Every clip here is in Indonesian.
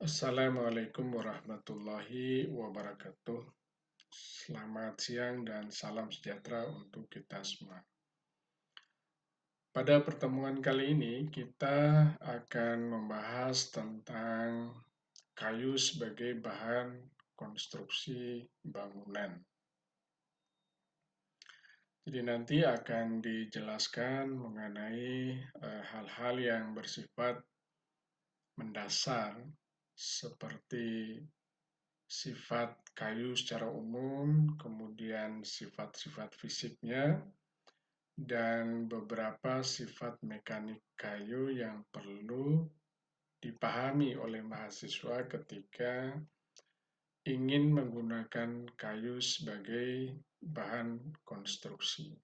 Assalamualaikum warahmatullahi wabarakatuh. Selamat siang dan salam sejahtera untuk kita semua. Pada pertemuan kali ini, kita akan membahas tentang kayu sebagai bahan konstruksi bangunan. Jadi nanti akan dijelaskan mengenai hal-hal yang bersifat mendasar seperti sifat kayu secara umum, kemudian sifat-sifat fisiknya, dan beberapa sifat mekanik kayu yang perlu dipahami oleh mahasiswa ketika ingin menggunakan kayu sebagai bahan konstruksi.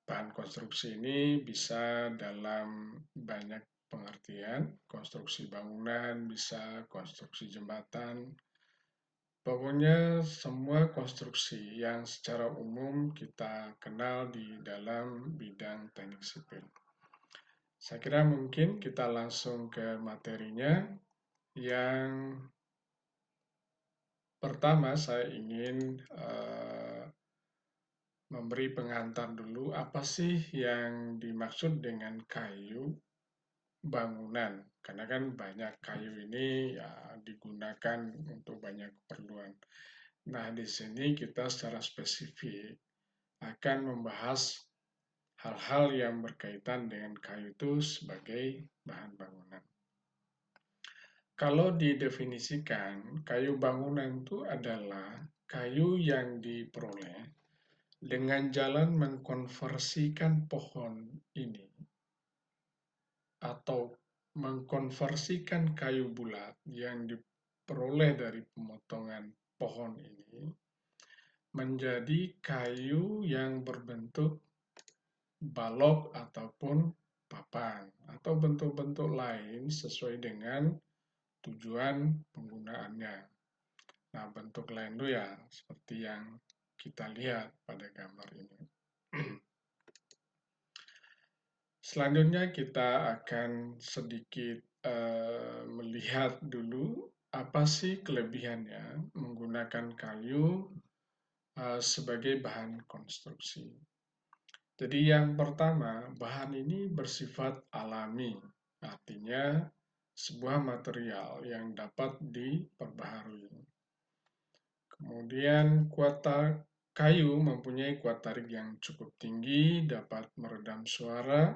Bahan konstruksi ini bisa dalam banyak pengertian, konstruksi bangunan, bisa konstruksi jembatan. Pokoknya semua konstruksi yang secara umum kita kenal di dalam bidang teknik sipil. Saya kira mungkin kita langsung ke materinya. Yang pertama saya ingin memberi pengantar dulu apa sih yang dimaksud dengan kayu bangunan. Karena kan banyak kayu ini ya digunakan untuk banyak keperluan. Nah, di sini kita secara spesifik akan membahas hal-hal yang berkaitan dengan kayu itu sebagai bahan bangunan. Kalau didefinisikan, kayu bangunan itu adalah kayu yang diperoleh dengan jalan mengkonversikan pohon ini atau mengkonversikan kayu bulat yang diperoleh dari pemotongan pohon ini menjadi kayu yang berbentuk balok ataupun papan atau bentuk-bentuk lain sesuai dengan tujuan penggunaannya. Nah, bentuk lain itu ya seperti yang kita lihat pada gambar ini. Selanjutnya kita akan sedikit melihat dulu apa sih kelebihannya menggunakan kayu sebagai bahan konstruksi. Jadi yang pertama, bahan ini bersifat alami, artinya sebuah material yang dapat diperbaharui. Kemudian kayu mempunyai kuat tarik yang cukup tinggi, dapat meredam suara,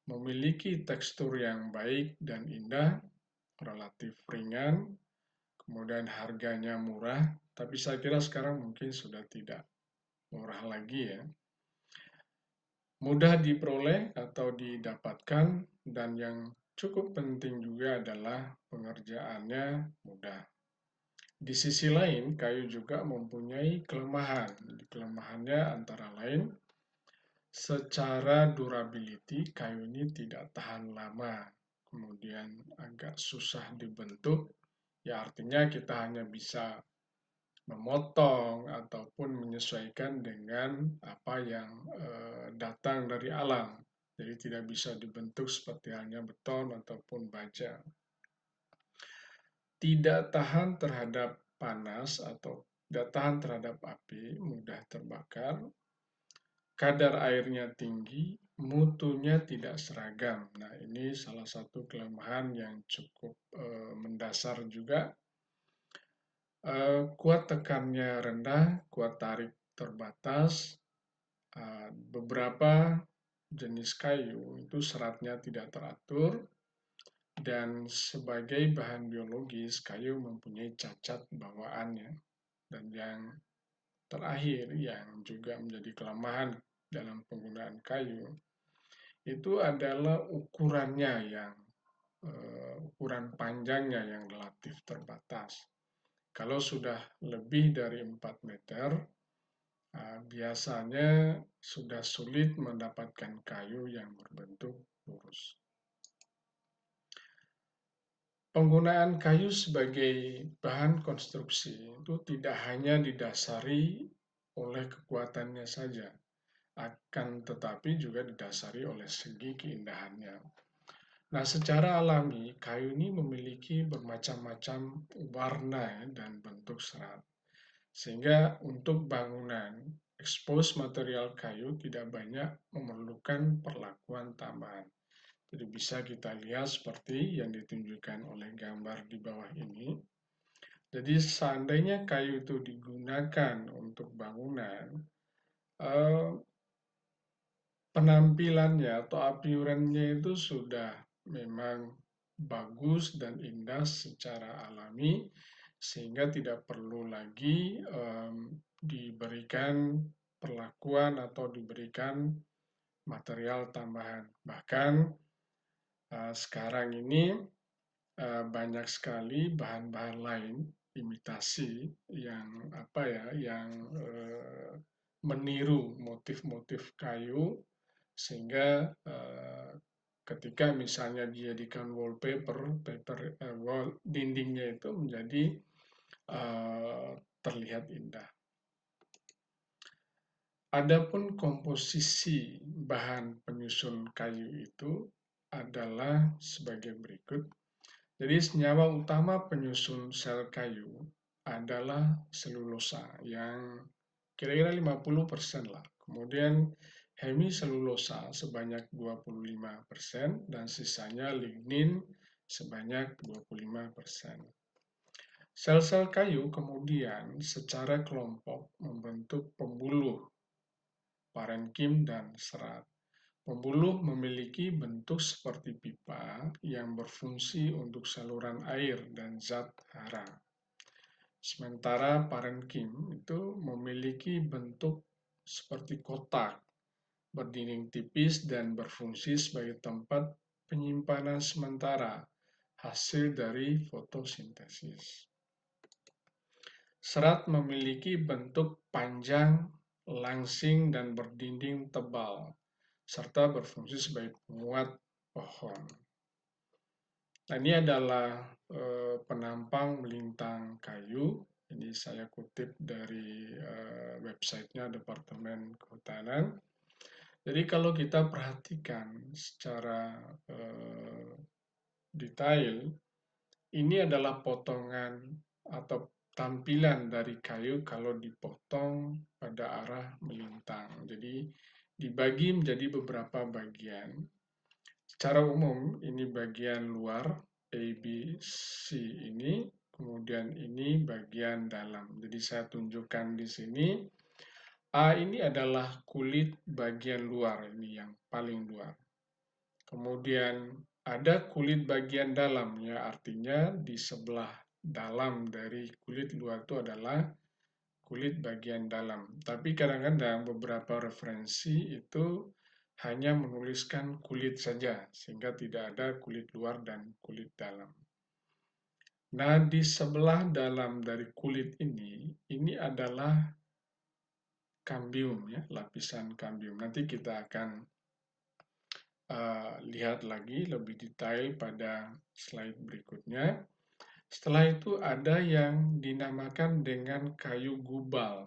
memiliki tekstur yang baik dan indah, relatif ringan, kemudian harganya murah, tapi saya kira sekarang mungkin sudah tidak murah lagi ya. Mudah diperoleh atau didapatkan, dan yang cukup penting juga adalah pengerjaannya mudah. Di sisi lain, kayu juga mempunyai kelemahan. Kelemahannya antara lain, secara durability, kayu ini tidak tahan lama. Kemudian agak susah dibentuk, ya artinya kita hanya bisa memotong ataupun menyesuaikan dengan apa yang datang dari alam. Jadi tidak bisa dibentuk seperti halnya beton ataupun baja. Tidak tahan terhadap panas atau tidak tahan terhadap api, mudah terbakar, kadar airnya tinggi, mutunya tidak seragam. Nah, ini salah satu kelemahan yang cukup mendasar juga. Kuat tekannya rendah, kuat tarik terbatas. Beberapa jenis kayu itu seratnya tidak teratur, dan sebagai bahan biologis, kayu mempunyai cacat bawaannya. Dan yang terakhir, yang juga menjadi kelemahan dalam penggunaan kayu, itu adalah ukuran panjangnya yang relatif terbatas. Kalau sudah lebih dari 4 meter, biasanya sudah sulit mendapatkan kayu yang berbentuk lurus. Penggunaan kayu sebagai bahan konstruksi itu tidak hanya didasari oleh kekuatannya saja, akan tetapi juga didasari oleh segi keindahannya. Nah, secara alami, kayu ini memiliki bermacam-macam warna ya, dan bentuk serat. Sehingga untuk bangunan, expose material kayu tidak banyak memerlukan perlakuan tambahan. Jadi bisa kita lihat seperti yang ditunjukkan oleh gambar di bawah ini. Jadi seandainya kayu itu digunakan untuk bangunan, eh, penampilannya atau appearance-nya itu sudah memang bagus dan indah secara alami, sehingga tidak perlu lagi diberikan perlakuan atau diberikan material tambahan. Bahkan sekarang ini banyak sekali bahan-bahan lain imitasi yang apa ya, yang meniru motif-motif kayu sehingga ketika misalnya dijadikan wallpaper, wall dindingnya itu menjadi terlihat indah. Adapun komposisi bahan penyusun kayu itu adalah sebagai berikut. Jadi senyawa utama penyusun sel kayu adalah selulosa yang kira-kira 50% lah. Kemudian hemiselulosa sebanyak 25% dan sisanya lignin sebanyak 25%. Sel-sel kayu kemudian secara kelompok membentuk pembuluh, parenkim, dan serat. Pembuluh memiliki bentuk seperti pipa yang berfungsi untuk saluran air dan zat hara. Sementara parenkim itu memiliki bentuk seperti kotak, berdinding tipis dan berfungsi sebagai tempat penyimpanan sementara hasil dari fotosintesis. Serat memiliki bentuk panjang, langsing, dan berdinding tebal, serta berfungsi sebagai penguat pohon. Nah, ini adalah penampang melintang kayu. Ini saya kutip dari websitenya Departemen Kehutanan. Jadi kalau kita perhatikan secara detail, ini adalah potongan atau tampilan dari kayu kalau dipotong pada arah melintang. Jadi dibagi menjadi beberapa bagian. Secara umum ini bagian luar A, B, C ini, kemudian ini bagian dalam. Jadi saya tunjukkan di sini. A ini adalah kulit bagian luar, ini yang paling luar. Kemudian ada kulit bagian dalam, ya artinya di sebelah dalam dari kulit luar itu adalah kulit bagian dalam. Tapi kadang-kadang beberapa referensi itu hanya menuliskan kulit saja, sehingga tidak ada kulit luar dan kulit dalam. Nah, di sebelah dalam dari kulit ini adalah kambium, ya, lapisan kambium. Nanti kita akan lihat lagi lebih detail pada slide berikutnya. Setelah itu ada yang dinamakan dengan kayu gubal.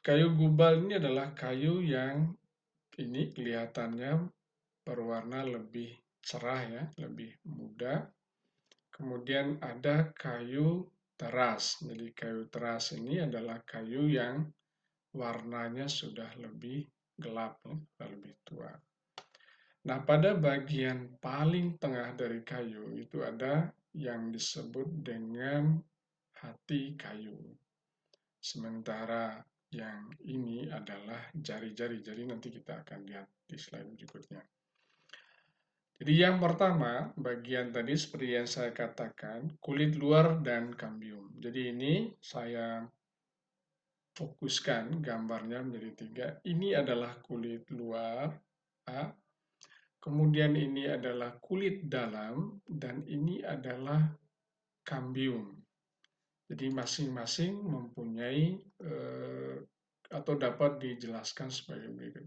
Kayu gubal ini adalah kayu yang ini kelihatannya berwarna lebih cerah, ya, lebih muda. Kemudian ada kayu teras. Jadi kayu teras ini adalah kayu yang warnanya sudah lebih gelap, ya, lebih tua. Nah, pada bagian paling tengah dari kayu itu ada yang disebut dengan hati kayu. Sementara yang ini adalah jari-jari. Jadi nanti kita akan lihat di slide berikutnya. Jadi yang pertama, bagian tadi seperti yang saya katakan, kulit luar dan kambium. Jadi ini saya fokuskan gambarnya menjadi 3. Ini adalah kulit luar, A. Kemudian ini adalah kulit dalam, dan ini adalah kambium. Jadi masing-masing mempunyai atau dapat dijelaskan sebagai berikut.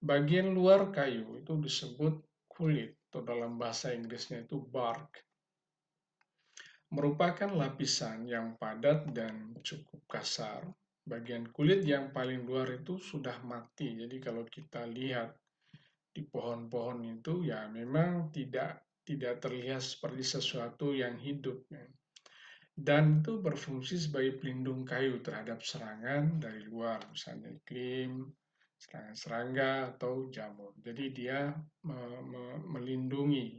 Bagian luar kayu itu disebut kulit, atau dalam bahasa Inggrisnya itu bark. Merupakan lapisan yang padat dan cukup kasar. Bagian kulit yang paling luar itu sudah mati. Jadi kalau kita lihat di pohon-pohon itu ya memang tidak terlihat seperti sesuatu yang hidup, ya. Dan itu berfungsi sebagai pelindung kayu terhadap serangan dari luar, misalnya iklim, serangan serangga atau jamur. Jadi dia melindungi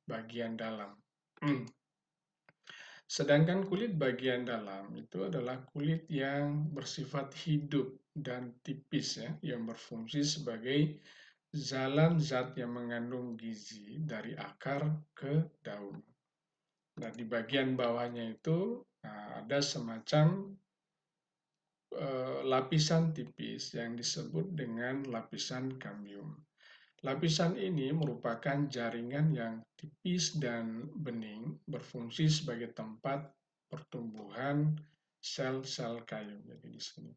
bagian dalam. Sedangkan kulit bagian dalam itu adalah kulit yang bersifat hidup dan tipis, ya, yang berfungsi sebagai jalan zat yang mengandung gizi dari akar ke daun. Nah, di bagian bawahnya itu ada semacam lapisan tipis yang disebut dengan lapisan kambium. Lapisan ini merupakan jaringan yang tipis dan bening, berfungsi sebagai tempat pertumbuhan sel-sel kayu. Jadi di sini.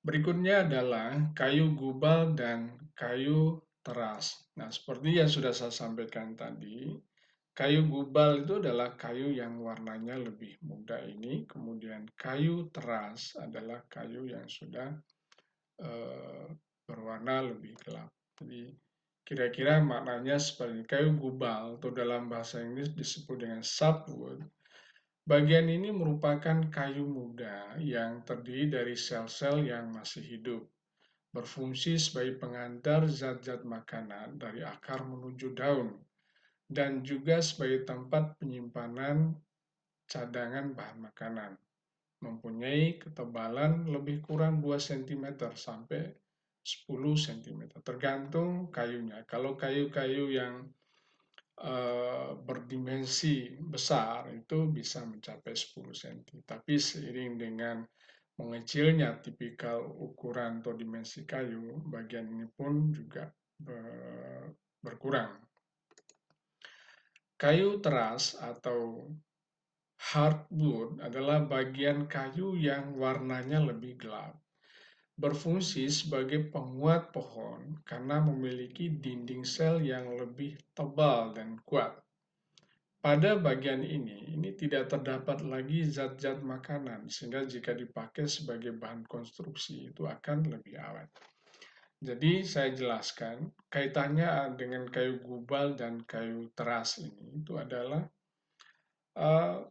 Berikutnya adalah kayu gubal dan kayu teras. Nah, seperti yang sudah saya sampaikan tadi, kayu gubal itu adalah kayu yang warnanya lebih muda ini, kemudian kayu teras adalah kayu yang sudah berwarna lebih gelap. Jadi kira-kira maknanya seperti kayu gubal atau dalam bahasa Inggris disebut dengan sapwood. Bagian ini merupakan kayu muda yang terdiri dari sel-sel yang masih hidup, berfungsi sebagai pengantar zat-zat makanan dari akar menuju daun, dan juga sebagai tempat penyimpanan cadangan bahan makanan. Mempunyai ketebalan lebih kurang 2 cm sampai 10 cm, tergantung kayunya. Kalau kayu-kayu yang berdimensi besar itu bisa mencapai 10 cm. Tapi seiring dengan mengecilnya tipikal ukuran atau dimensi kayu, bagian ini pun juga berkurang. Kayu teras atau hardwood adalah bagian kayu yang warnanya lebih gelap. Berfungsi sebagai penguat pohon karena memiliki dinding sel yang lebih tebal dan kuat. Pada bagian ini tidak terdapat lagi zat-zat makanan, sehingga jika dipakai sebagai bahan konstruksi itu akan lebih awet. Jadi saya jelaskan, kaitannya dengan kayu gubal dan kayu teras ini itu adalah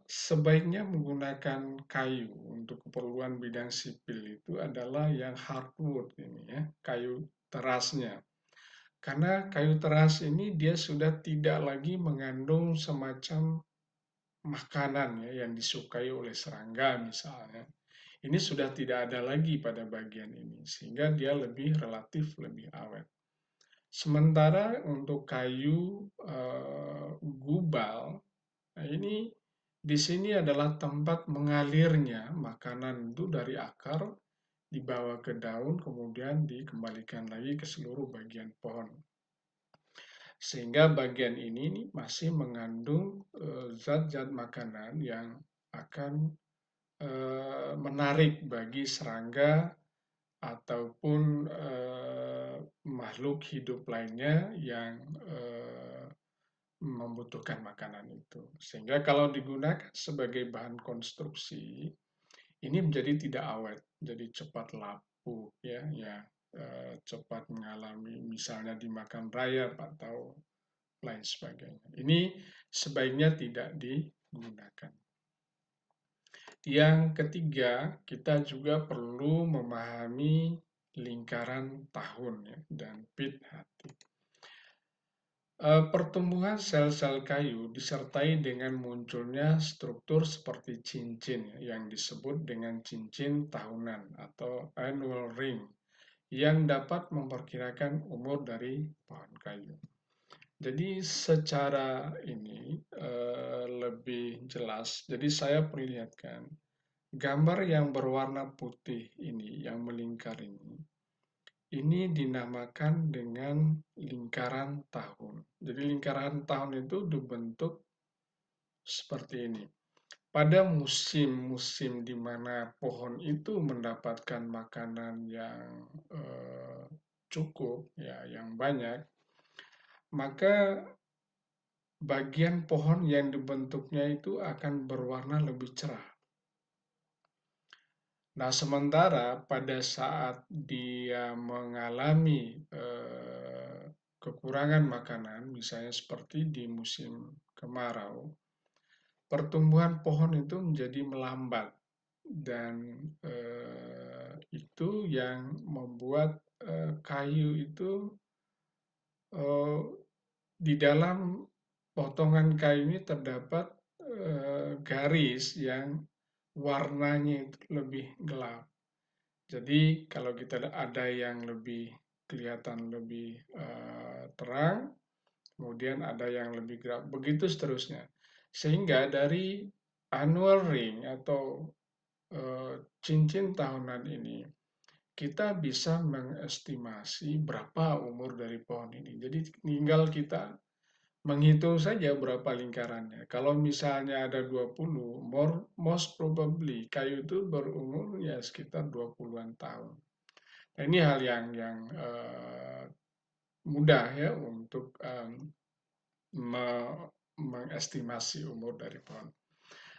sebaiknya menggunakan kayu untuk keperluan bidang sipil itu adalah yang hardwood ini, ya, kayu terasnya. Karena kayu teras ini dia sudah tidak lagi mengandung semacam makanan, ya, yang disukai oleh serangga misalnya. Ini sudah tidak ada lagi pada bagian ini, sehingga dia lebih relatif lebih awet. Sementara untuk kayu gubal, nah ini di sini adalah tempat mengalirnya makanan itu dari akar, dibawa ke daun, kemudian dikembalikan lagi ke seluruh bagian pohon. Sehingga bagian ini masih mengandung zat-zat makanan yang akan menarik bagi serangga ataupun makhluk hidup lainnya yang membutuhkan makanan itu. Sehingga kalau digunakan sebagai bahan konstruksi, ini menjadi tidak awet, jadi cepat lapuk, ya, cepat mengalami misalnya dimakan rayap atau lain sebagainya. Ini sebaiknya tidak digunakan. Yang ketiga, kita juga perlu memahami lingkaran tahun, ya, dan pit hati. Pertumbuhan sel-sel kayu disertai dengan munculnya struktur seperti cincin, ya, yang disebut dengan cincin tahunan atau annual ring, yang dapat memperkirakan umur dari pohon kayu. Jadi secara ini lebih jelas. Jadi saya perlihatkan gambar yang berwarna putih ini, yang melingkar ini dinamakan dengan lingkaran tahun. Jadi lingkaran tahun itu dibentuk seperti ini. Pada musim-musim di mana pohon itu mendapatkan makanan yang cukup, ya, yang banyak, maka bagian pohon yang dibentuknya itu akan berwarna lebih cerah. Nah, sementara pada saat dia mengalami kekurangan makanan, misalnya seperti di musim kemarau, pertumbuhan pohon itu menjadi melambat dan itu yang membuat kayu itu eh, di dalam potongan kayu ini terdapat garis yang warnanya itu lebih gelap. Jadi kalau kita ada yang lebih kelihatan lebih terang, kemudian ada yang lebih gelap, begitu seterusnya. Sehingga dari annual ring atau cincin tahunan ini, kita bisa mengestimasi berapa umur dari pohon ini. Jadi tinggal kita menghitung saja berapa lingkarannya. Kalau misalnya ada 20, most probably kayu itu berumur ya sekitar 20-an tahun. Nah, ini hal yang mudah ya untuk mengestimasi umur dari pohon.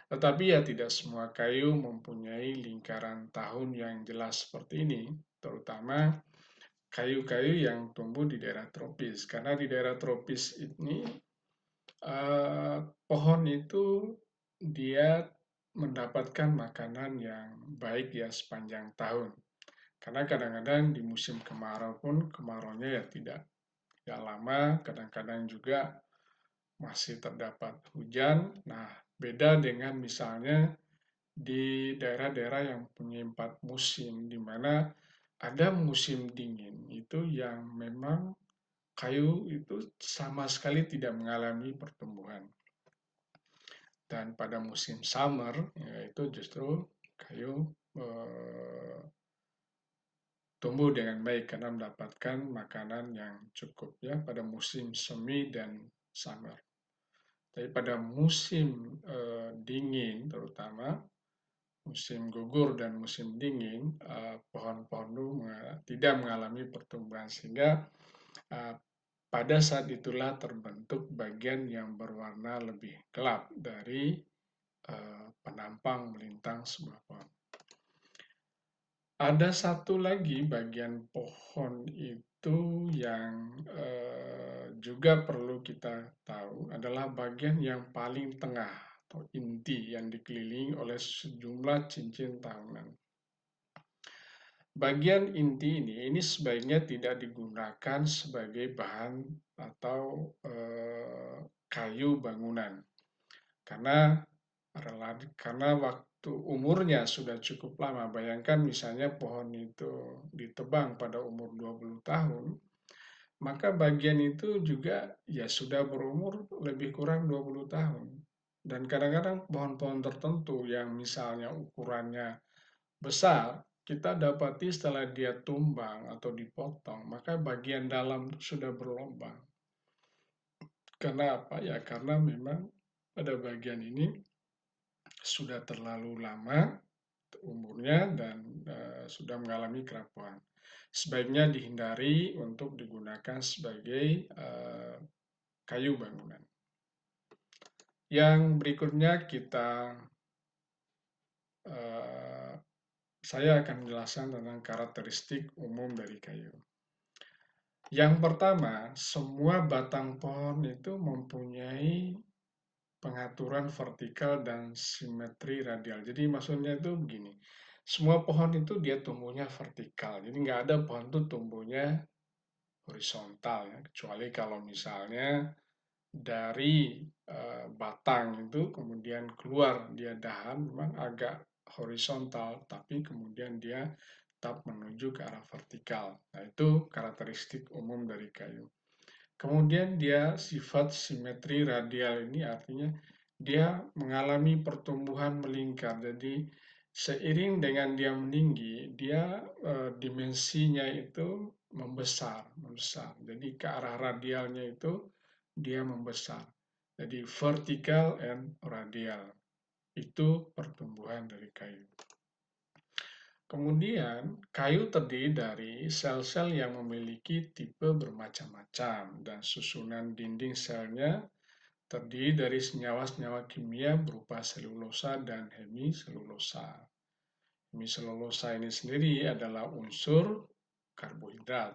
Tetapi ya tidak semua kayu mempunyai lingkaran tahun yang jelas seperti ini, terutama kayu-kayu yang tumbuh di daerah tropis. Karena di daerah tropis ini pohon itu dia mendapatkan makanan yang baik ya sepanjang tahun. Karena kadang-kadang di musim kemarau pun kemaraunya ya tidak lama, kadang-kadang juga masih terdapat hujan. Nah, beda dengan misalnya di daerah-daerah yang punya 4 musim, di mana ada musim dingin itu yang memang kayu itu sama sekali tidak mengalami pertumbuhan. Dan pada musim summer, yaitu justru kayu tumbuh dengan baik karena mendapatkan makanan yang cukup ya pada musim semi dan summer. Tapi pada musim dingin terutama musim gugur dan musim dingin pohon-pohon itu tidak mengalami pertumbuhan sehingga eh, pada saat itulah terbentuk bagian yang berwarna lebih gelap dari penampang melintang sebuah pohon. Ada satu lagi bagian pohon itu yang juga perlu kita tahu adalah bagian yang paling tengah atau inti yang dikelilingi oleh sejumlah cincin tahunan. Bagian inti ini sebaiknya tidak digunakan sebagai bahan atau kayu bangunan karena karena waktu umurnya sudah cukup lama. Bayangkan misalnya pohon itu ditebang pada umur 20 tahun, maka bagian itu juga ya sudah berumur lebih kurang 20 tahun. Dan kadang-kadang pohon-pohon tertentu yang misalnya ukurannya besar, kita dapati setelah dia tumbang atau dipotong, maka bagian dalam sudah berlubang. Karena apa? Ya karena memang pada bagian ini sudah terlalu lama umurnya dan sudah mengalami kerapuhan. Sebaiknya dihindari untuk digunakan sebagai kayu bangunan. Yang berikutnya saya akan menjelaskan tentang karakteristik umum dari kayu. Yang pertama, semua batang pohon itu mempunyai pengaturan vertikal dan simetri radial. Jadi maksudnya itu begini, semua pohon itu dia tumbuhnya vertikal. Jadi nggak ada pohon itu tumbuhnya horizontal ya, kecuali kalau misalnya dari batang itu kemudian keluar dia dahan memang agak horizontal, tapi kemudian dia tetap menuju ke arah vertikal. Nah, itu karakteristik umum dari kayu. Kemudian dia sifat simetri radial ini artinya dia mengalami pertumbuhan melingkar. Jadi seiring dengan dia meninggi, dia dimensinya itu membesar. Jadi ke arah radialnya itu dia membesar. Jadi vertikal and radial. Itu pertumbuhan dari kayu. Kemudian, kayu terdiri dari sel-sel yang memiliki tipe bermacam-macam dan susunan dinding selnya terdiri dari senyawa-senyawa kimia berupa selulosa dan hemiselulosa. Mie selulosa ini sendiri adalah unsur karbohidrat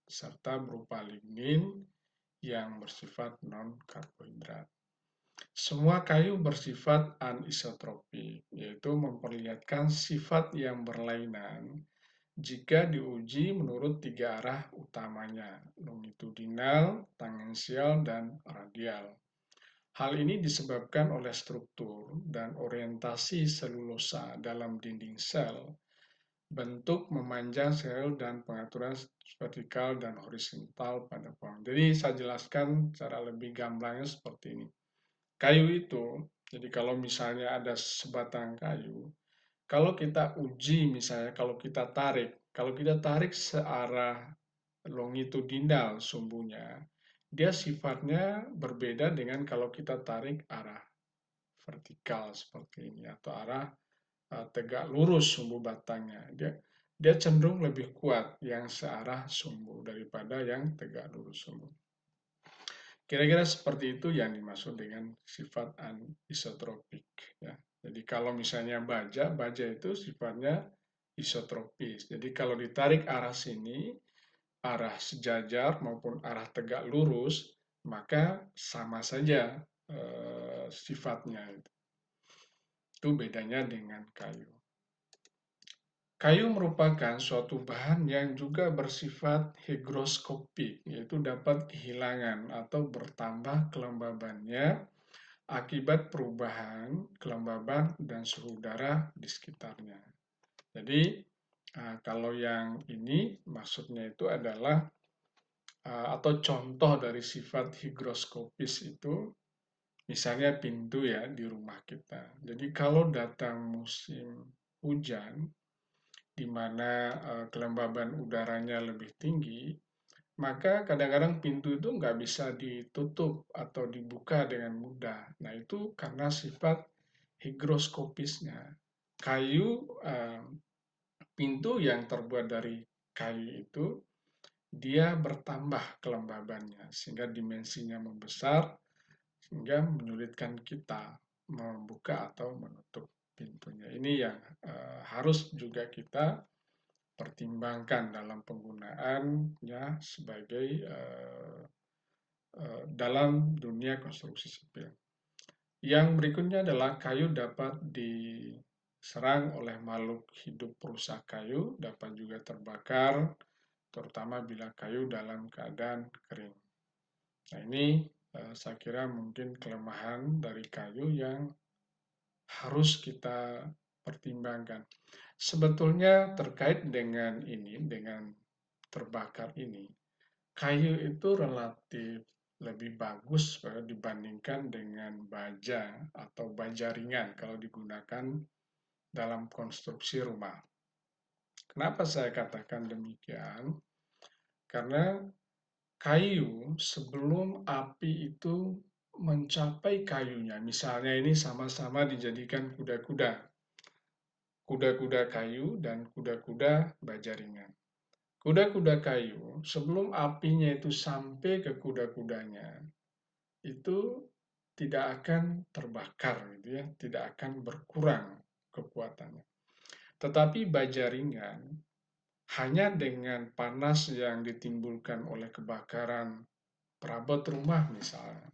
serta berupa lignin yang bersifat non-karbohidrat. Semua kayu bersifat anisotropik, yaitu memperlihatkan sifat yang berlainan jika diuji menurut tiga arah utamanya, longitudinal, tangensial, dan radial. Hal ini disebabkan oleh struktur dan orientasi selulosa dalam dinding sel, bentuk memanjang sel, dan pengaturan vertikal dan horizontal pada pohon. Jadi saya jelaskan secara lebih gamblangnya seperti ini. Kayu itu, jadi kalau misalnya ada sebatang kayu, kalau kita uji misalnya, kalau kita tarik searah longitudinal sumbunya, dia sifatnya berbeda dengan kalau kita tarik arah vertikal seperti ini atau arah tegak lurus sumbu batangnya. Dia cenderung lebih kuat yang searah sumbu daripada yang tegak lurus sumbu. Kira-kira seperti itu yang dimaksud dengan sifat anisotropik. Ya. Jadi kalau misalnya baja itu sifatnya isotropis. Jadi kalau ditarik arah sini, arah sejajar maupun arah tegak lurus, maka sama saja sifatnya. Itu bedanya dengan kayu. Kayu merupakan suatu bahan yang juga bersifat higroskopik, yaitu dapat kehilangan atau bertambah kelembabannya akibat perubahan kelembaban dan suhu udara di sekitarnya. Jadi, kalau yang ini maksudnya itu adalah atau contoh dari sifat higroskopis itu, misalnya pintu ya di rumah kita. Jadi kalau datang musim hujan, di mana kelembaban udaranya lebih tinggi, maka kadang-kadang pintu itu nggak bisa ditutup atau dibuka dengan mudah. Nah, itu karena sifat higroskopisnya. Kayu, pintu yang terbuat dari kayu itu, dia bertambah kelembabannya, sehingga dimensinya membesar, sehingga menyulitkan kita membuka atau menutup pintunya. Ini yang harus juga kita pertimbangkan dalam penggunaannya sebagai dalam dunia konstruksi sipil. Yang berikutnya adalah kayu dapat diserang oleh makhluk hidup perusak kayu, dapat juga terbakar, terutama bila kayu dalam keadaan kering. Nah, ini saya kira mungkin kelemahan dari kayu yang harus kita pertimbangkan. Sebetulnya terkait dengan ini, dengan terbakar ini, kayu itu relatif lebih bagus dibandingkan dengan baja atau baja ringan kalau digunakan dalam konstruksi rumah. Kenapa saya katakan demikian? Karena kayu sebelum api itu mencapai kayunya, misalnya ini sama-sama dijadikan kuda-kuda, kuda-kuda kayu dan kuda-kuda baja ringan. Kuda-kuda kayu, sebelum apinya itu sampai ke kuda-kudanya, itu tidak akan terbakar, gitu ya, tidak akan berkurang kekuatannya. Tetapi baja ringan, hanya dengan panas yang ditimbulkan oleh kebakaran perabot rumah misalnya,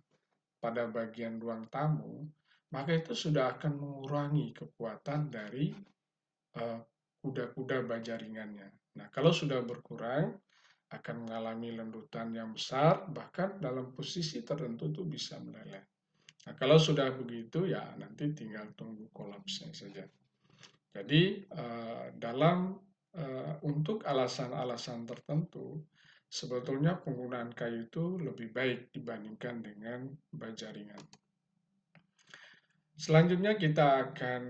pada bagian ruang tamu, maka itu sudah akan mengurangi kekuatan dari kuda-kuda baja ringannya. Nah, kalau sudah berkurang, akan mengalami lendutan yang besar, bahkan dalam posisi tertentu itu bisa meleleh. Nah, kalau sudah begitu, ya nanti tinggal tunggu kolapsnya saja. Jadi, untuk alasan-alasan tertentu, sebetulnya penggunaan kayu itu lebih baik dibandingkan dengan baja ringan. Selanjutnya kita akan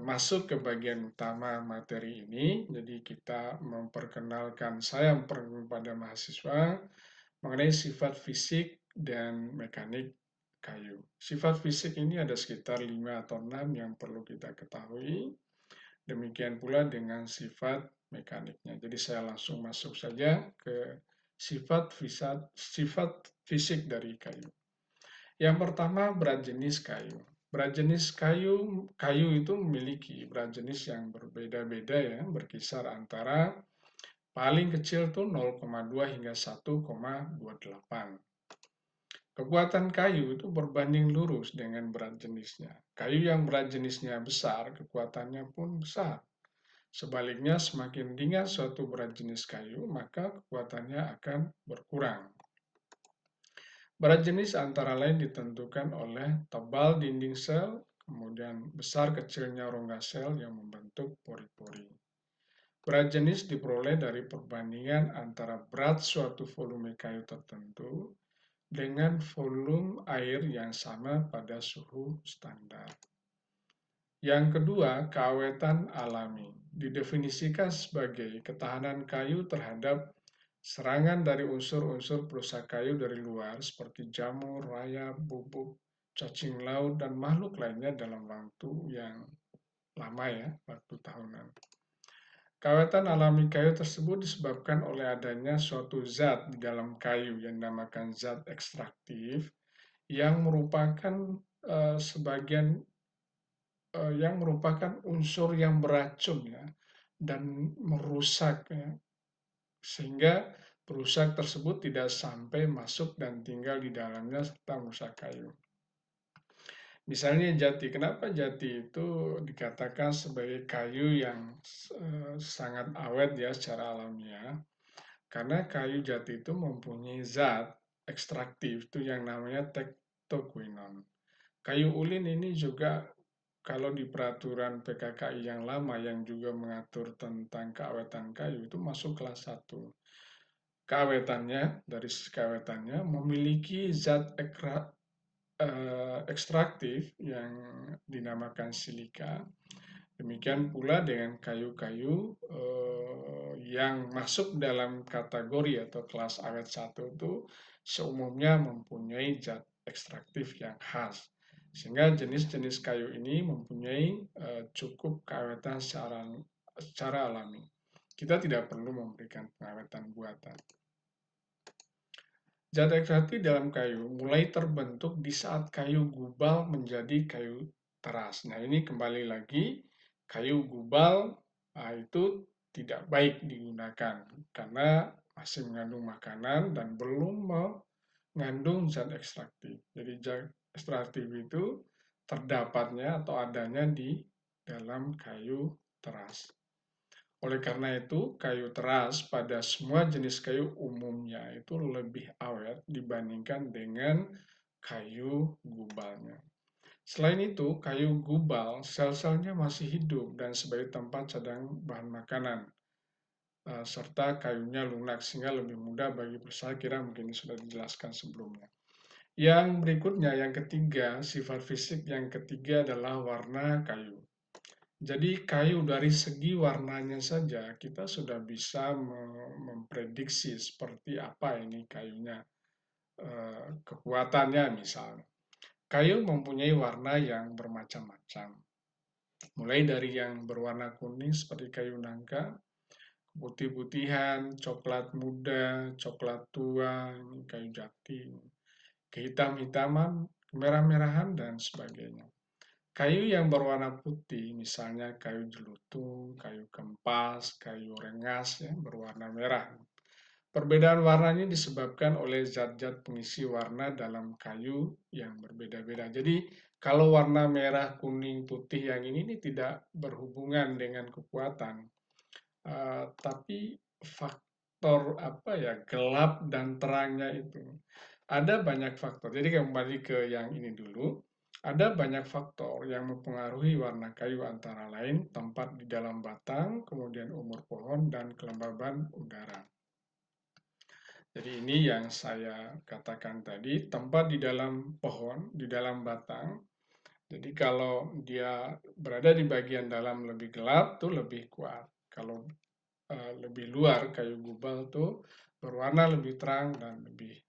masuk ke bagian utama materi ini. Jadi kita saya memperkenalkan pada mahasiswa mengenai sifat fisik dan mekanik kayu. Sifat fisik ini ada sekitar 5 atau 6 yang perlu kita ketahui. Demikian pula dengan sifat mekaniknya. Jadi saya langsung masuk saja ke sifat fisik dari kayu. Yang pertama, berat jenis kayu. Berat jenis kayu itu memiliki berat jenis yang berbeda-beda ya, berkisar antara paling kecil tuh 0,2 hingga 1,28. Kekuatan kayu itu berbanding lurus dengan berat jenisnya. Kayu yang berat jenisnya besar, kekuatannya pun besar. Sebaliknya, semakin ringan suatu berat jenis kayu, maka kekuatannya akan berkurang. Berat jenis antara lain ditentukan oleh tebal dinding sel, kemudian besar kecilnya rongga sel yang membentuk pori-pori. Berat jenis diperoleh dari perbandingan antara berat suatu volume kayu tertentu dengan volume air yang sama pada suhu standar. Yang kedua, keawetan alami. Didefinisikan sebagai ketahanan kayu terhadap serangan dari unsur-unsur perusak kayu dari luar seperti jamur, rayap, bubuk, cacing laut, dan makhluk lainnya dalam waktu yang lama ya, waktu tahunan. Keawetan alami kayu tersebut disebabkan oleh adanya suatu zat di dalam kayu yang dinamakan zat ekstraktif yang merupakan sebagian yang merupakan unsur yang beracun ya dan merusak ya, sehingga perusak tersebut tidak sampai masuk dan tinggal di dalamnya serta merusak kayu. Misalnya jati, kenapa jati itu dikatakan sebagai kayu yang sangat awet ya secara alamiah? Karena kayu jati itu mempunyai zat ekstraktif itu yang namanya tektoquinon. Kayu ulin ini juga kalau di peraturan PKKI yang lama yang juga mengatur tentang keawetan kayu itu masuk kelas 1. Keawetannya, dari sisi keawetannya memiliki zat ekstraktif yang dinamakan silika. Demikian pula dengan kayu-kayu yang masuk dalam kategori atau kelas awet 1 itu seumumnya mempunyai zat ekstraktif yang khas. Sehingga jenis-jenis kayu ini mempunyai cukup keawetan secara alami. Kita tidak perlu memberikan pengawetan buatan. Zat ekstraktif dalam kayu mulai terbentuk di saat kayu gubal menjadi kayu teras. Nah, ini kembali lagi, kayu gubal itu tidak baik digunakan karena masih mengandung makanan dan belum mengandung zat ekstraktif. Jadi zat ekstraktif itu terdapatnya atau adanya di dalam kayu teras. Oleh karena itu, kayu teras pada semua jenis kayu umumnya itu lebih awet dibandingkan dengan kayu gubalnya. Selain itu, kayu gubal sel-selnya masih hidup dan sebagai tempat cadangan bahan makanan, serta kayunya lunak sehingga lebih mudah bagi perusahaan, kira mungkin sudah dijelaskan sebelumnya. Yang berikutnya, yang ketiga, sifat fisik yang ketiga adalah warna kayu. Jadi kayu dari segi warnanya saja kita sudah bisa memprediksi seperti apa ini kayunya, kekuatannya misalnya. Kayu mempunyai warna yang bermacam-macam, mulai dari yang berwarna kuning seperti kayu nangka, putih-putihan, coklat muda, coklat tua, ini kayu jati, kehitam-hitaman, merah-merahan, dan sebagainya. Kayu yang berwarna putih, misalnya kayu jelutung, kayu kempas, kayu rengas, ya, berwarna merah. Perbedaan warnanya disebabkan oleh zat-zat pengisi warna dalam kayu yang berbeda-beda. Jadi, kalau warna merah, kuning, putih yang ini tidak berhubungan dengan kekuatan, tapi faktor apa ya, gelap dan terangnya itu. Ada banyak faktor. Jadi kembali ke yang ini dulu. Ada banyak faktor yang mempengaruhi warna kayu antara lain tempat di dalam batang, kemudian umur pohon, dan kelembaban udara. Jadi ini yang saya katakan tadi, tempat di dalam pohon, di dalam batang. Jadi kalau dia berada di bagian dalam lebih gelap, tuh lebih kuat. Kalau lebih luar, kayu gubal tuh berwarna lebih terang dan lebih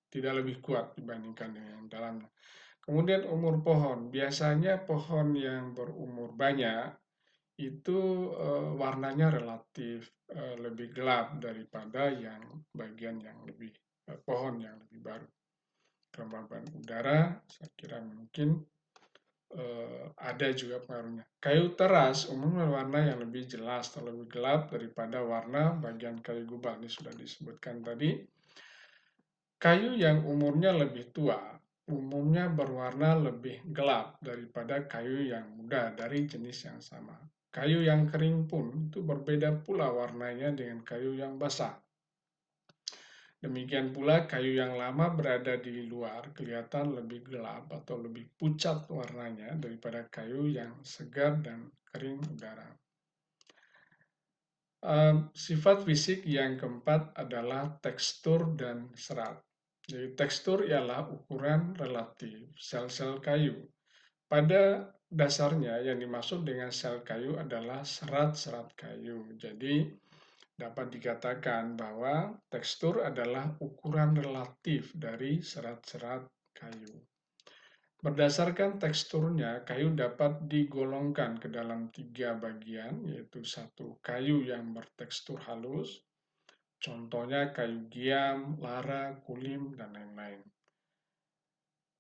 tidak lebih kuat dibandingkan dengan yang dalamnya. Kemudian umur pohon, biasanya pohon yang berumur banyak itu warnanya relatif lebih gelap daripada yang bagian yang lebih pohon yang lebih baru. kelembaban udara, saya kira mungkin ada juga pengaruhnya. Kayu teras umumnya warna yang lebih jelas atau lebih gelap daripada warna bagian kayu gubal. Ini sudah disebutkan tadi. Kayu yang umurnya lebih tua umumnya berwarna lebih gelap daripada kayu yang muda dari jenis yang sama. Kayu yang kering pun itu berbeda pula warnanya dengan kayu yang basah. Demikian pula kayu yang lama berada di luar kelihatan lebih gelap atau lebih pucat warnanya daripada kayu yang segar dan kering udara. Sifat fisik yang keempat adalah tekstur dan serat. Jadi tekstur ialah ukuran relatif sel-sel kayu. Pada dasarnya yang dimaksud dengan sel kayu adalah serat-serat kayu. Jadi dapat dikatakan bahwa tekstur adalah ukuran relatif dari serat-serat kayu. Berdasarkan teksturnya, kayu dapat digolongkan ke dalam 3 bagian, yaitu satu kayu yang bertekstur halus, contohnya kayu giam, lara, kulim, dan lain-lain.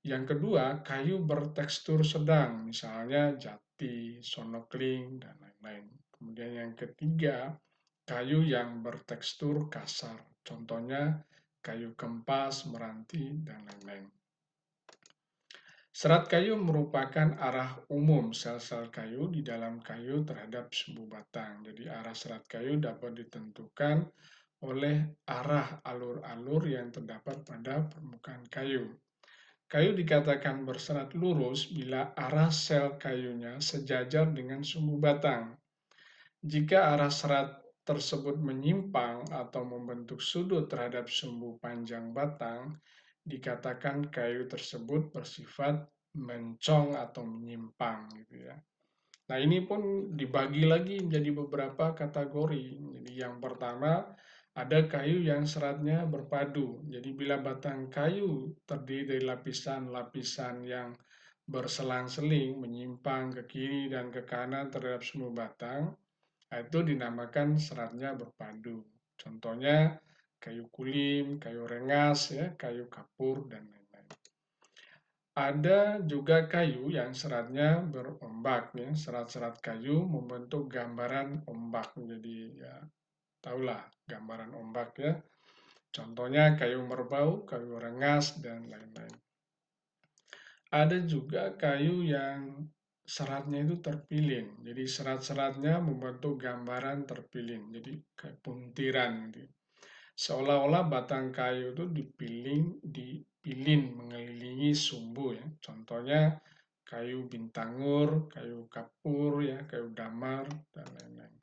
Yang kedua, kayu bertekstur sedang, misalnya jati, sonokling, dan lain-lain. Kemudian yang ketiga, kayu yang bertekstur kasar, contohnya kayu kempas, meranti, dan lain-lain. Serat kayu merupakan arah umum sel-sel kayu di dalam kayu terhadap sumbu batang. Jadi arah serat kayu dapat ditentukan oleh arah alur-alur yang terdapat pada permukaan kayu. Kayu dikatakan berserat lurus bila arah sel kayunya sejajar dengan sumbu batang. Jika arah serat tersebut menyimpang atau membentuk sudut terhadap sumbu panjang batang, dikatakan kayu tersebut bersifat mencong atau menyimpang gitu ya. Nah, ini pun dibagi lagi menjadi beberapa kategori. Jadi yang pertama ada kayu yang seratnya berpadu. Jadi bila batang kayu terdiri dari lapisan-lapisan yang berselang-seling menyimpang ke kiri dan ke kanan terhadap sumbu batang, itu dinamakan seratnya berpadu. Contohnya kayu kulim, kayu rengas, ya, kayu kapur, dan lain-lain. Ada juga kayu yang seratnya berombak, ya. Serat-serat kayu membentuk gambaran ombak. Jadi ya tahulah gambaran ombak ya. Contohnya kayu merbau, kayu rengas, dan lain-lain. Ada juga kayu yang seratnya itu terpilin. Jadi serat-seratnya membentuk gambaran terpilin. Jadi kayak puntiran gitu. Seolah-olah batang kayu itu dipilin mengelilingi sumbu ya. Contohnya kayu bintangur, kayu kapur ya, kayu damar, dan lain-lain.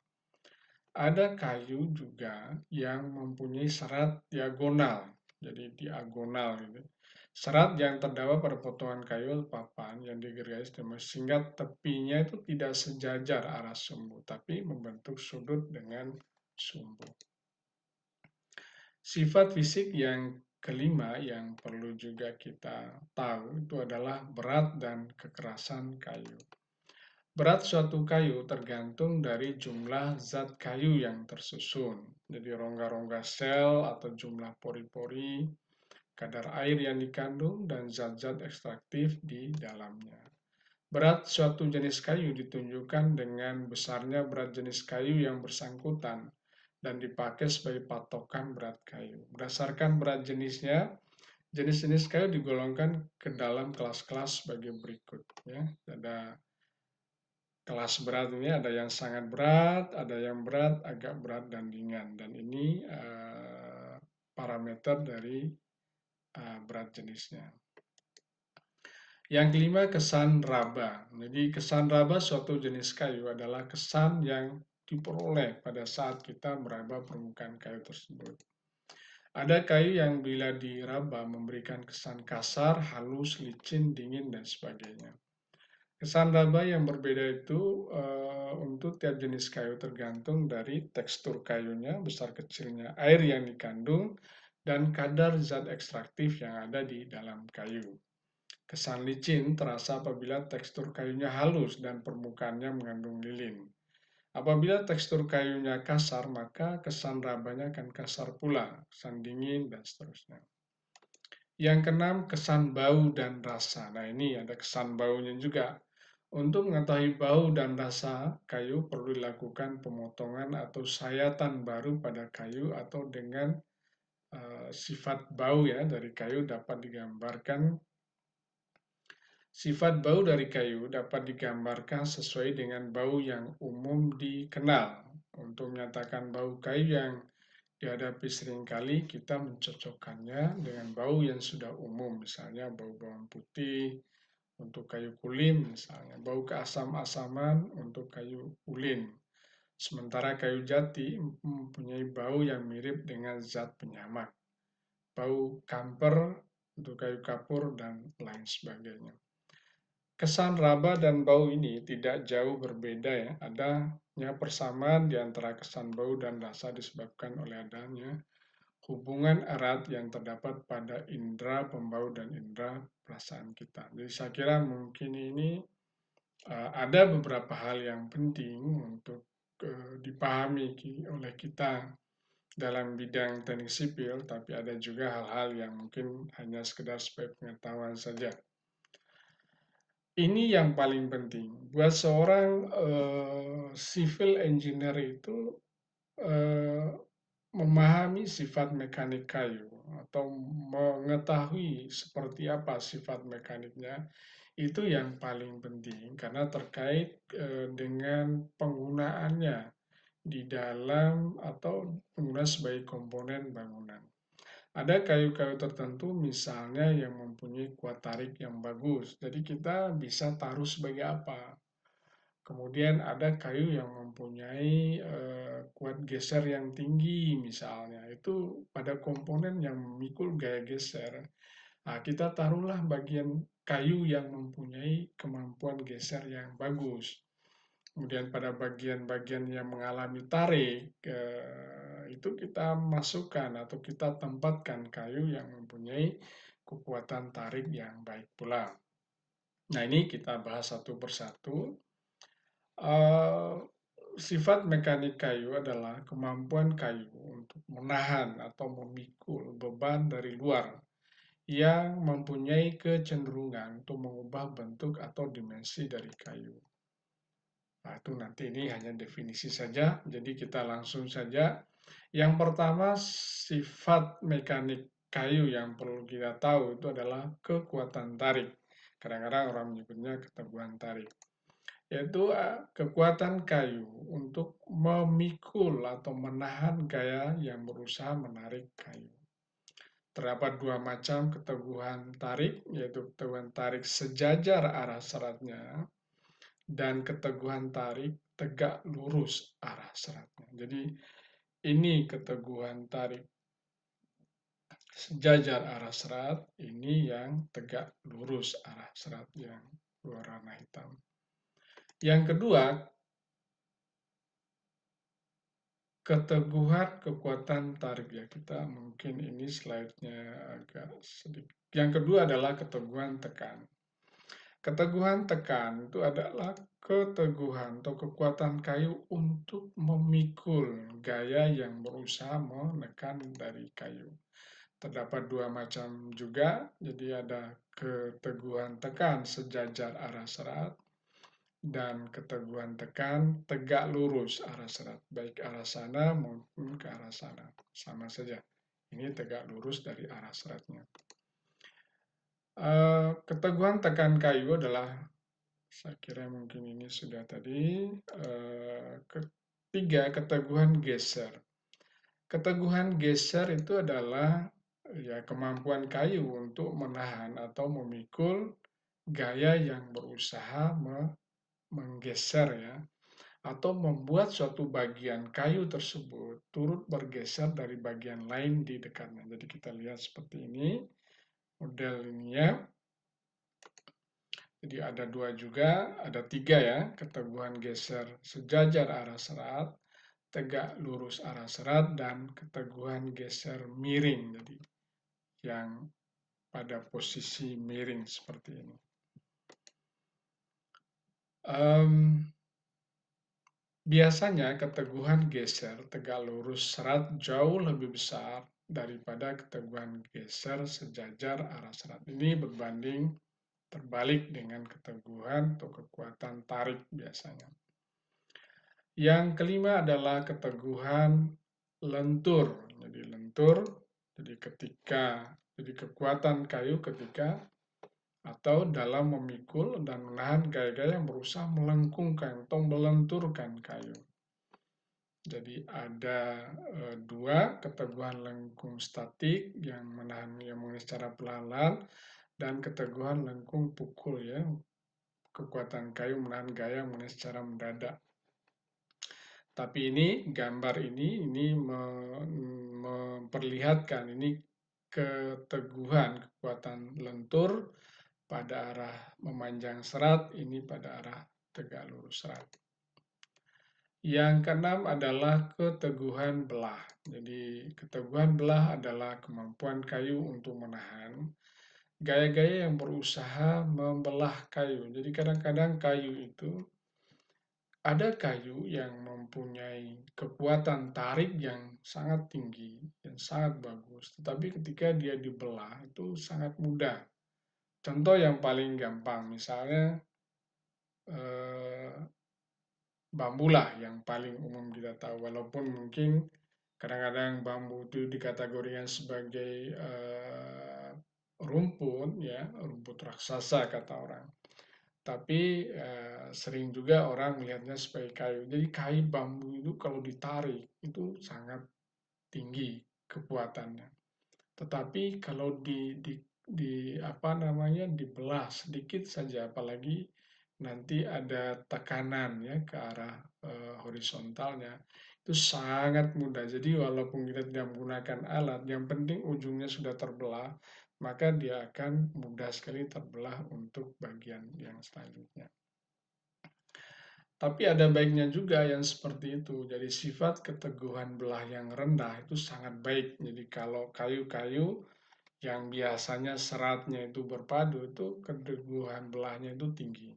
Ada kayu juga yang mempunyai serat diagonal. Jadi diagonal gitu. Serat yang terdapat pada potongan kayu papan yang digaris sehingga tepinya itu tidak sejajar arah sumbu, tapi membentuk sudut dengan sumbu. Sifat fisik yang kelima yang perlu juga kita tahu itu adalah berat dan kekerasan kayu. Berat suatu kayu tergantung dari jumlah zat kayu yang tersusun. Jadi rongga-rongga sel atau jumlah pori-pori, kadar air yang dikandung, dan zat-zat ekstraktif di dalamnya. Berat suatu jenis kayu ditunjukkan dengan besarnya berat jenis kayu yang bersangkutan dan dipakai sebagai patokan berat kayu. Berdasarkan berat jenisnya, jenis-jenis kayu digolongkan ke dalam kelas-kelas sebagai berikut. Ya. Ada kelas berat ini ada yang sangat berat, ada yang berat, agak berat, dan ringan. Dan ini parameter dari berat jenisnya. Yang kelima, kesan raba. Jadi kesan raba suatu jenis kayu adalah kesan yang diperoleh pada saat kita meraba permukaan kayu tersebut. Ada kayu yang bila diraba memberikan kesan kasar, halus, licin, dingin, dan sebagainya. Kesan raba yang berbeda itu untuk tiap jenis kayu tergantung dari tekstur kayunya, besar kecilnya air yang dikandung, dan kadar zat ekstraktif yang ada di dalam kayu. Kesan licin terasa apabila tekstur kayunya halus dan permukaannya mengandung lilin. Apabila tekstur kayunya kasar, maka kesan rabanya akan kasar pula, kesan dingin, dan seterusnya. Yang keenam, kesan bau dan rasa. Nah, ini ada kesan baunya juga. Untuk mengetahui bau dan rasa kayu perlu dilakukan pemotongan atau sayatan baru pada kayu atau dengan sifat bau ya dari kayu dapat digambarkan. Sifat bau dari kayu dapat digambarkan sesuai dengan bau yang umum dikenal. Untuk menyatakan bau kayu yang dihadapi seringkali, kita mencocokkannya dengan bau yang sudah umum, misalnya bau bawang putih untuk kayu kulin, misalnya bau keasam-asaman untuk kayu ulin. Sementara kayu jati mempunyai bau yang mirip dengan zat penyamak, bau kamper untuk kayu kapur, dan lain sebagainya. Kesan raba dan bau ini tidak jauh berbeda ya. Adanya persamaan di antara kesan bau dan rasa disebabkan oleh adanya hubungan erat yang terdapat pada indera pembau dan indera perasaan kita. Jadi saya kira mungkin ini ada beberapa hal yang penting untuk dipahami oleh kita dalam bidang teknik sipil, tapi ada juga hal-hal yang mungkin hanya sekedar sebagai pengetahuan saja. Ini yang paling penting buat seorang civil engineer itu eh, memahami sifat mekanik kayu atau mengetahui seperti apa sifat mekaniknya itu yang paling penting karena terkait dengan penggunaannya di dalam atau penggunaan sebagai komponen bangunan. Ada kayu-kayu tertentu misalnya yang mempunyai kuat tarik yang bagus. Jadi kita bisa taruh sebagai apa? Kemudian ada kayu yang mempunyai kuat geser yang tinggi misalnya. Itu pada komponen yang memikul gaya geser. Nah, kita taruhlah bagian kayu yang mempunyai kemampuan geser yang bagus. Kemudian pada bagian-bagian yang mengalami tarik, itu kita masukkan atau kita tempatkan kayu yang mempunyai kekuatan tarik yang baik pula. Nah, ini kita bahas satu persatu. Sifat mekanik kayu adalah kemampuan kayu untuk menahan atau memikul beban dari luar yang mempunyai kecenderungan untuk mengubah bentuk atau dimensi dari kayu. Nah, itu nanti ini hanya definisi saja, jadi kita langsung saja. Yang pertama, sifat mekanik kayu yang perlu kita tahu itu adalah kekuatan tarik. Kadang-kadang orang menyebutnya keteguhan tarik, yaitu kekuatan kayu untuk memikul atau menahan gaya yang berusaha menarik kayu. Terdapat dua macam keteguhan tarik, yaitu keteguhan tarik sejajar arah seratnya dan keteguhan tarik tegak lurus arah seratnya. Jadi ini keteguhan tarik sejajar arah serat, ini yang tegak lurus arah serat yang berwarna hitam. Yang kedua, keteguhan kekuatan tarik ya, kita mungkin ini slide-nya agak sedikit. Yang kedua adalah keteguhan tekan. Keteguhan tekan itu adalah keteguhan atau kekuatan kayu untuk memikul gaya yang berusaha menekan dari kayu. Terdapat dua macam juga, jadi ada keteguhan tekan sejajar arah serat dan keteguhan tekan tegak lurus arah serat, baik arah sana maupun ke arah sana, sama saja. Ini tegak lurus dari arah seratnya. Keteguhan tekan kayu adalah, saya kira mungkin ini sudah tadi, ketiga, keteguhan geser. Keteguhan geser itu adalah ya kemampuan kayu untuk menahan atau memikul gaya yang berusaha menggeser ya, atau membuat suatu bagian kayu tersebut turut bergeser dari bagian lain di dekatnya. Jadi kita lihat seperti ini modelnya. Jadi ada dua juga, ada tiga ya, keteguhan geser sejajar arah serat, tegak lurus arah serat, dan keteguhan geser miring. Jadi yang pada posisi miring seperti ini. Biasanya keteguhan geser tegak lurus serat jauh lebih besar daripada keteguhan geser sejajar arah serat. Ini berbanding terbalik dengan keteguhan atau kekuatan tarik biasanya. Yang kelima adalah keteguhan lentur. Jadi lentur, jadi kekuatan kayu ketika atau dalam memikul dan menahan gaya-gaya yang berusaha melengkungkan atau melenturkan kayu. Jadi ada dua, keteguhan lengkung statik yang menahan yang secara pelan-pelan, dan keteguhan lengkung pukul ya, kekuatan kayu menahan gaya yang secara mendadak. Tapi ini gambar ini memperlihatkan ini keteguhan kekuatan lentur pada arah memanjang serat, ini pada arah tegak lurus serat. Yang keenam adalah keteguhan belah. Jadi keteguhan belah adalah kemampuan kayu untuk menahan gaya-gaya yang berusaha membelah kayu. Jadi kadang-kadang kayu itu ada kayu yang mempunyai kekuatan tarik yang sangat tinggi dan sangat bagus, tetapi ketika dia dibelah itu sangat mudah. Contoh yang paling gampang, misalnya eh, bambu lah yang paling umum kita tahu, walaupun mungkin kadang-kadang bambu itu dikategorikan sebagai rumput, ya, rumput raksasa kata orang. Tapi sering juga orang melihatnya sebagai kayu. Jadi kayu bambu itu kalau ditarik itu sangat tinggi kekuatannya. Tetapi kalau apa namanya dibelah sedikit saja, apalagi nanti ada tekanan ya ke arah horizontalnya, itu sangat mudah. Jadi walaupun kita tidak menggunakan alat, yang penting ujungnya sudah terbelah, maka dia akan mudah sekali terbelah untuk bagian yang selanjutnya. Tapi ada baiknya juga yang seperti itu. Jadi sifat keteguhan belah yang rendah itu sangat baik. Jadi kalau kayu-kayu yang biasanya seratnya itu berpadu, itu keteguhan belahnya itu tinggi.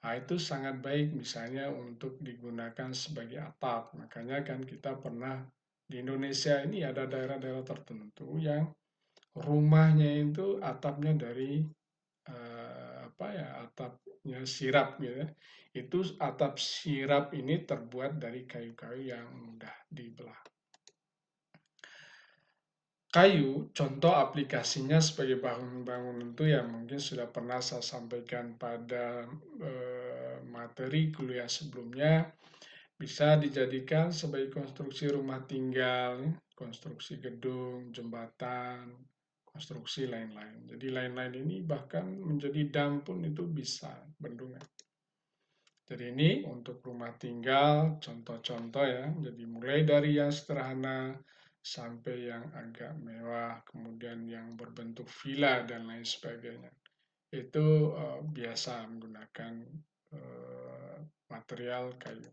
Nah, itu sangat baik misalnya untuk digunakan sebagai atap. Makanya kan kita pernah di Indonesia ini ada daerah-daerah tertentu yang rumahnya itu atapnya dari apa ya, atapnya sirap gitu ya. Itu atap sirap ini terbuat dari kayu-kayu yang mudah dibelah. Kayu, contoh aplikasinya sebagai bangunan itu yang mungkin sudah pernah saya sampaikan pada materi kuliah sebelumnya, bisa dijadikan sebagai konstruksi rumah tinggal, konstruksi gedung, jembatan, konstruksi lain-lain. Jadi lain-lain ini bahkan menjadi dam pun itu bisa, bendungan. Jadi ini untuk rumah tinggal, contoh-contoh ya. Jadi mulai dari yang sederhana sampai yang agak mewah, kemudian yang berbentuk villa dan lain sebagainya. Itu biasa menggunakan material kayu.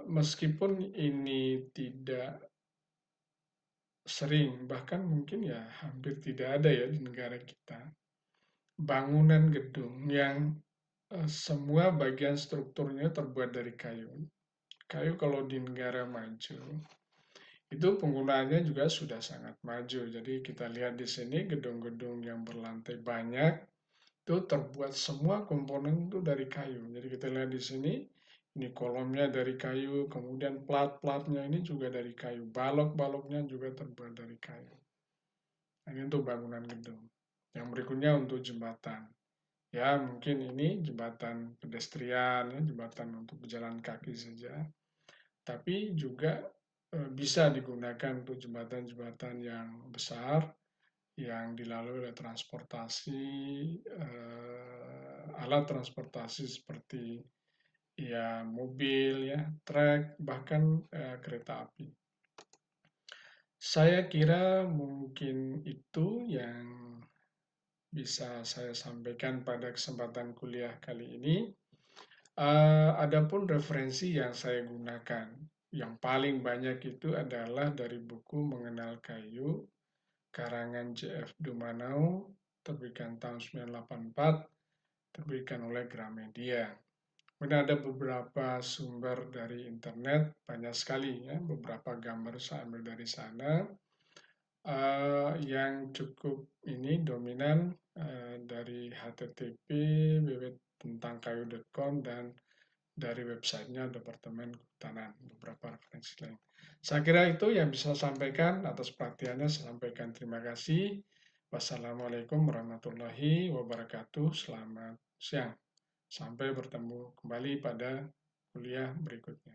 Meskipun ini tidak sering, bahkan mungkin ya hampir tidak ada ya di negara kita, bangunan gedung yang semua bagian strukturnya terbuat dari kayu. Kayu kalau di negara maju, itu penggunaannya juga sudah sangat maju. Jadi kita lihat di sini gedung-gedung yang berlantai banyak, itu terbuat semua komponen itu dari kayu. Jadi kita lihat di sini, ini kolomnya dari kayu, kemudian plat-platnya ini juga dari kayu, balok-baloknya juga terbuat dari kayu. Ini untuk bangunan gedung. Yang berikutnya untuk jembatan. Ya, mungkin ini jembatan pedestrian, ya, jembatan untuk berjalan kaki saja. Tapi juga bisa digunakan untuk jembatan-jembatan yang besar yang dilalui oleh transportasi, alat transportasi seperti ya mobil, ya truk, bahkan kereta api. Saya kira mungkin itu yang bisa saya sampaikan pada kesempatan kuliah kali ini. Adapun referensi yang saya gunakan, yang paling banyak itu adalah dari buku Mengenal Kayu, karangan J.F. Dumanau, terbitkan tahun 1984, terbitkan oleh Gramedia. Kemudian ada beberapa sumber dari internet, banyak sekali ya, beberapa gambar saya ambil dari sana. Yang cukup ini dominan dari http www.tentangkayu.com dan dari websitenya Departemen Kehutanan, beberapa referensi lain. Saya kira itu yang bisa saya sampaikan. Atas perhatiannya saya sampaikan terima kasih. Wassalamualaikum warahmatullahi wabarakatuh. Selamat siang. Sampai bertemu kembali pada kuliah berikutnya.